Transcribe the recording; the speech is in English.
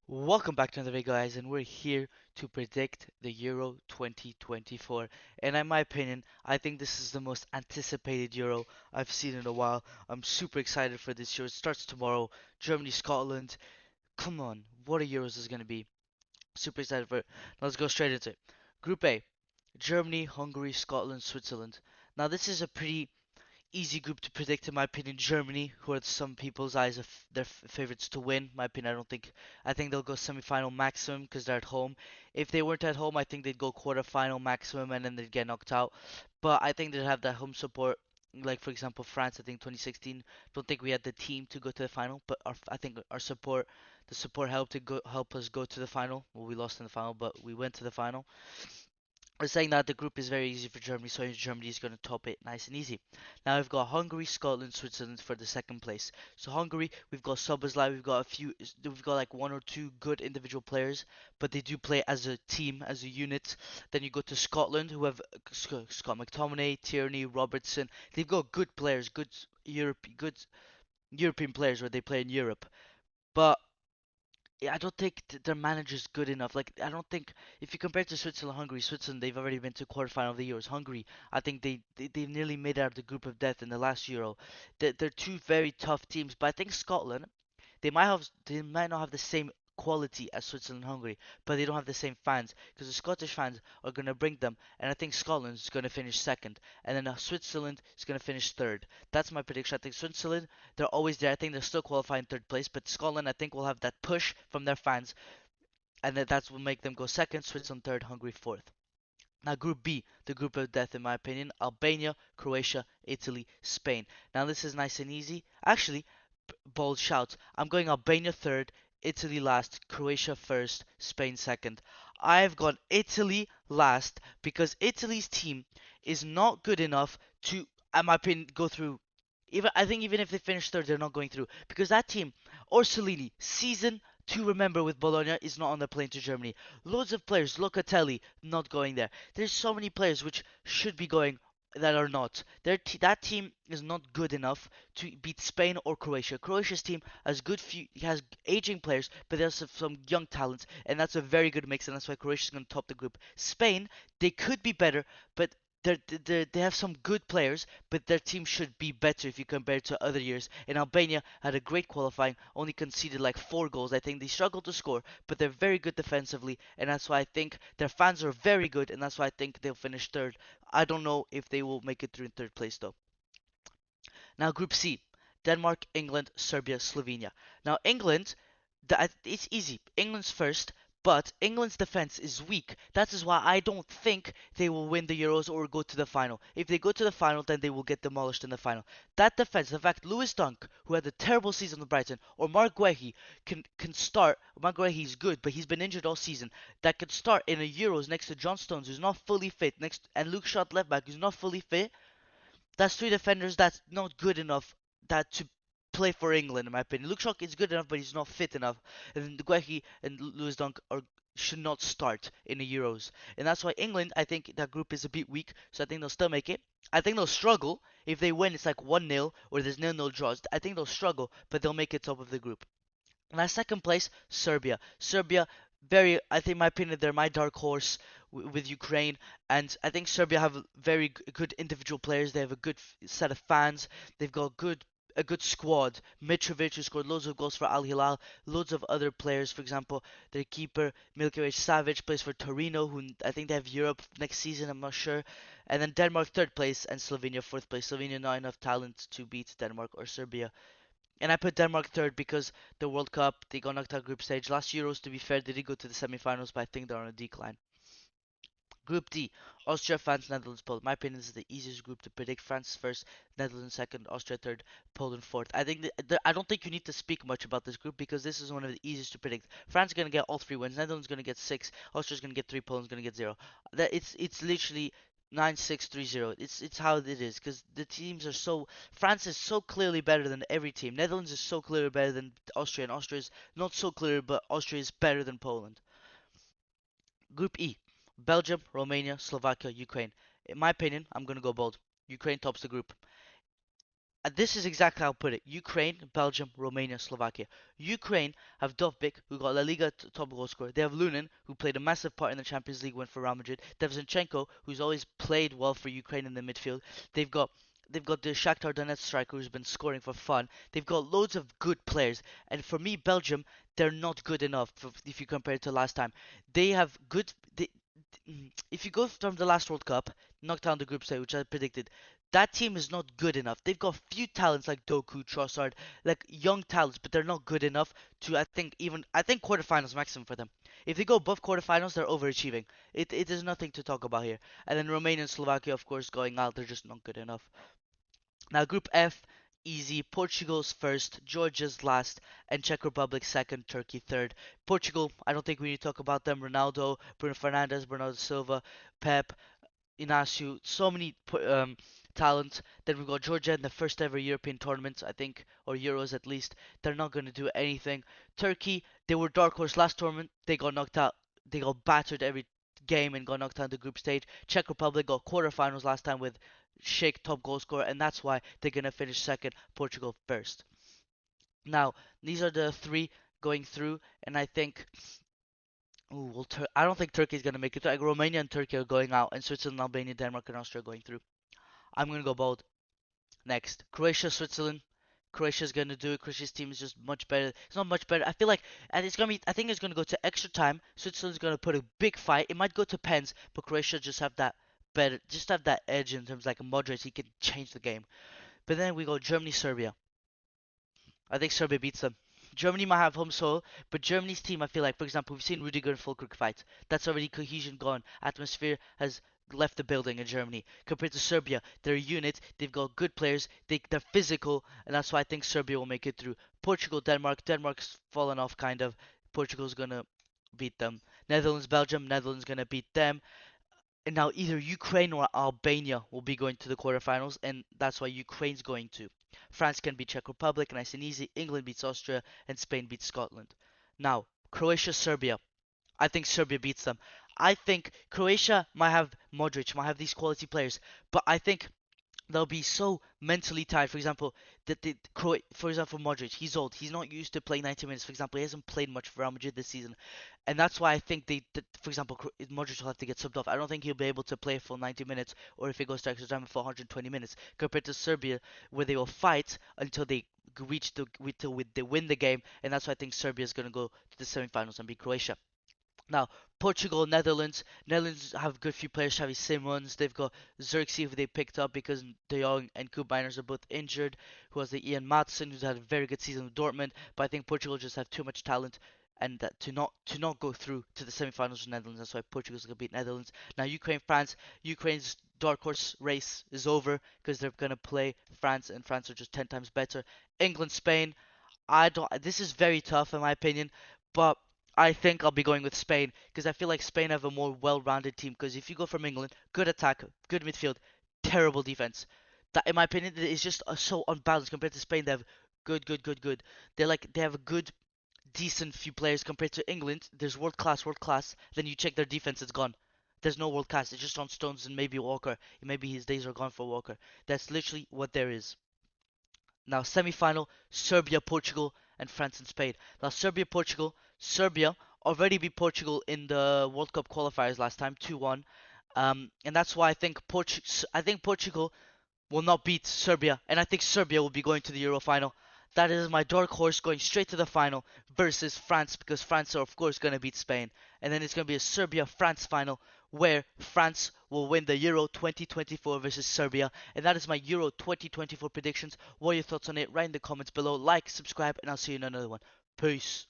Welcome back to another video, guys, and we're here to predict the Euro 2024. And in my opinion, I think this is the most anticipated Euro I've seen in a while. I'm super excited for this Euro. It starts tomorrow. Germany, Scotland. Come on, what a Euros is going to be. Super excited for it. Let's go straight into it. Group A: Germany, Hungary, Scotland, Switzerland. Now, this is a pretty easy group to predict in my opinion. Germany, who are some people's eyes of their favorites to win. My opinion, I think they'll go semi-final maximum because they're at home. If they weren't at home, I think they'd go quarter-final maximum and then they'd get knocked out. But I think they'd have that home support. Like for example, France. I think 2016. Don't think we had the team to go to the final, but I think our support, the support help us go to the final. Well, we lost in the final, but we went to the final. We're saying that the group is very easy for Germany, so Germany is going to top it nice and easy. Now we've got Hungary, Scotland, Switzerland for the second place. So Hungary, we've got Szoboszlai, we've got like one or two good individual players, but they do play as a team, as a unit. Then you go to Scotland, who have Scott McTominay, Tierney, Robertson. They've got good players, good European players where they play in Europe. But yeah, I don't think their manager's good enough. Like, I don't think if you compare to Switzerland, Hungary, Switzerland, they've already been to quarterfinal of the Euros. Hungary, I think they nearly made it out of the group of death in the last Euro. They're two very tough teams, but I think Scotland they might not have the same quality as Switzerland and Hungary, but they don't have the same fans because the Scottish fans are going to bring them, and I think Scotland is going to finish second, and then Switzerland is going to finish third. That's my prediction. I think Switzerland, they're always there. I think they're still qualifying third place, but Scotland, I think, will have that push from their fans, and that's will make them go second, Switzerland third, Hungary fourth. Now, Group B, the group of death, in my opinion: Albania, Croatia, Italy, Spain. Now, this is nice and easy. Actually, bold shout. I'm going Albania third, Italy last, Croatia first, Spain second. I've got Italy last because Italy's team is not good enough to, in my opinion, go through. Even if they finish third, they're not going through because that team, Orsolini, season to remember with Bologna, is not on the plane to Germany. Loads of players, Locatelli, not going there. There's so many players which should be going that are not. That team is not good enough to beat Spain or Croatia. Croatia's team has aging players, but there's some young talents, and that's a very good mix, and that's why Croatia's going to top the group. Spain, they could be better, but they have some good players, but their team should be better if you compare it to other years. And Albania had a great qualifying, only conceded like 4 goals. I think they struggled to score, but they're very good defensively, and that's why I think their fans are very good, and that's why I think they'll finish third. I don't know if they will make it through in third place though. Now, Group C: Denmark, England, Serbia, Slovenia. Now, England, it's easy. England's first, but England's defense is weak. That is why I don't think they will win the Euros or go to the final. If they go to the final, then they will get demolished in the final. That defense, the fact Lewis Dunk, who had a terrible season with Brighton, or Mark Guehi can start. Mark Guehi's good, but he's been injured all season. That could start in a Euros next to John Stones, who's not fully fit, and Luke Shaw left back, who's not fully fit. That's three defenders that's not good enough that to play for England, in my opinion. Luke Shaw is good enough, but he's not fit enough. And Guehi and Lewis Dunk should not start in the Euros. And that's why England, I think that group is a bit weak, so I think they'll still make it. I think they'll struggle. If they win, it's like 1-0 or there's 0-0 draws. I think they'll struggle, but they'll make it top of the group. And at second place, Serbia. Serbia, I think, in my opinion, they're my dark horse with Ukraine. And I think Serbia have very good individual players. They have a good set of fans. They've got a good squad. Mitrovic, who scored loads of goals for Al Hilal, loads of other players. For example, their keeper Milkovic Savic plays for Torino, who I think they have Europe next season. I'm not sure. And then Denmark third place and Slovenia fourth place. Slovenia not enough talent to beat Denmark or Serbia. And I put Denmark third because the World Cup, they got knocked out group stage. Last Euros, to be fair, they did go to the semi-finals, but I think they're on a decline. Group D: Austria, France, Netherlands, Poland. My opinion, this is the easiest group to predict. France first, Netherlands second, Austria third, Poland fourth. I don't think you need to speak much about this group because this is one of the easiest to predict. France is gonna get all 3 wins. Netherlands is gonna get 6. Austria's gonna get 3. Poland's gonna get 0. It's literally 9-6-3-0. It's how it is because the teams are so. France is so clearly better than every team. Netherlands is so clearly better than Austria, and Austria is not so clear, but Austria is better than Poland. Group E: Belgium, Romania, Slovakia, Ukraine. In my opinion, I'm gonna go bold. Ukraine tops the group. This is exactly how I'll put it. Ukraine, Belgium, Romania, Slovakia. Ukraine have Dovbyk, who got La Liga top goal scorer. They have Lunin, who played a massive part in the Champions League win for Real Madrid. They have Zinchenko, who's always played well for Ukraine in the midfield. They've got they've got the Shakhtar Donetsk striker who's been scoring for fun. They've got loads of good players. And for me, Belgium, they're not good enough if you compare it to last time. They have good. If you go from the last World Cup, knocked down the group stage, which I predicted, that team is not good enough. They've got few talents like Doku, Trossard, like young talents, but they're not good enough to I think quarterfinals maximum for them. If they go above quarterfinals, they're overachieving. It is nothing to talk about here. And then Romania and Slovakia, of course, going out, they're just not good enough. Now Group F, easy. Portugal's first, Georgia's last, and Czech Republic second, Turkey third. Portugal, I don't think we need to talk about them. Ronaldo, Bruno Fernandes, Bernardo Silva, Pep, Inacio, so many talent. Then we've got Georgia in the first ever European tournament, I think, or Euros at least. They're not going to do anything. Turkey, they were dark horse last tournament. They got knocked out. They got battered every game and got knocked out in the group stage. Czech Republic got quarterfinals last time with Sheikh top goal scorer, and that's why they're going to finish second. Portugal first. Now, these are the three going through, and I think ooh, well, I don't think Turkey is going to make it. Like Romania and Turkey are going out, and Switzerland, Albania, Denmark, and Austria are going through. I'm going to go bold. Next, Croatia, Switzerland. Croatia's going to do it. Croatia's team is just much better. It's not much better. I feel like, and it's going to be. I think it's going to go to extra time. Switzerland's going to put a big fight. It might go to pens, but Croatia just have that better, just have that edge in terms of like a Modric. He can change the game. But then we go Germany, Serbia. I think Serbia beats them. Germany might have home soil, but Germany's team, I feel like, for example, we've seen Rudiger and Fulkrug fight. That's already cohesion gone. Atmosphere has left the building in Germany. Compared to Serbia, they're a unit. They've got good players. They're physical, and that's why I think Serbia will make it through. Portugal, Denmark. Denmark's fallen off kind of. Portugal's gonna beat them. Netherlands, Belgium. Netherlands gonna beat them. And now either Ukraine or Albania will be going to the quarterfinals, and that's why Ukraine's going to. France can beat Czech Republic, nice and easy. England beats Austria, and Spain beats Scotland. Now, Croatia, Serbia. I think Serbia beats them. I think Croatia might have Modric, might have these quality players, but I think they'll be so mentally tired. For example, for example, Modric, he's old. He's not used to playing 90 minutes. For example, he hasn't played much for Real Madrid this season, and that's why I think for example, Modric will have to get subbed off. I don't think he'll be able to play a full 90 minutes, or if he goes to extra time, for 120 minutes, compared to Serbia, where they will fight until they reach till they win the game, and that's why I think Serbia is going to go to the semifinals and beat Croatia. Now, Portugal, Netherlands. Netherlands have a good few players. Xavi Simons. They've got Xerxes, who they picked up because De Jong and Koop Miners are both injured. Who has the Ian Matson, who's had a very good season with Dortmund. But I think Portugal just have too much talent and that to not go through to the semi-finals with Netherlands. That's why Portugal's gonna beat Netherlands. Now, Ukraine, France. Ukraine's dark horse race is over because they're gonna play France, and France are just 10 times better. England, Spain. I don't. This is very tough in my opinion, but I think I'll be going with Spain because I feel like Spain have a more well-rounded team. Because if you go from England, good attack, good midfield, terrible defense. That, in my opinion, is just so unbalanced compared to Spain. They have good. They have a good, decent few players compared to England. There's world class, world class. Then you check their defense, it's gone. There's no world class. It's just on Stones and maybe Walker. Maybe his days are gone for Walker. That's literally what there is. Now, semi-final, Serbia, Portugal, and France and Spain. Now, Serbia, Portugal. Serbia already beat Portugal in the World Cup qualifiers last time, 2-1. And that's why I think Portugal will not beat Serbia, and I think Serbia will be going to the Euro final. That is my dark horse going straight to the final versus France because France are of course going to beat Spain. And then it's going to be a Serbia-France final where France will win the Euro 2024 versus Serbia. And that is my Euro 2024 predictions. What are your thoughts on it? Write in the comments below. Like, subscribe, and I'll see you in another one. Peace.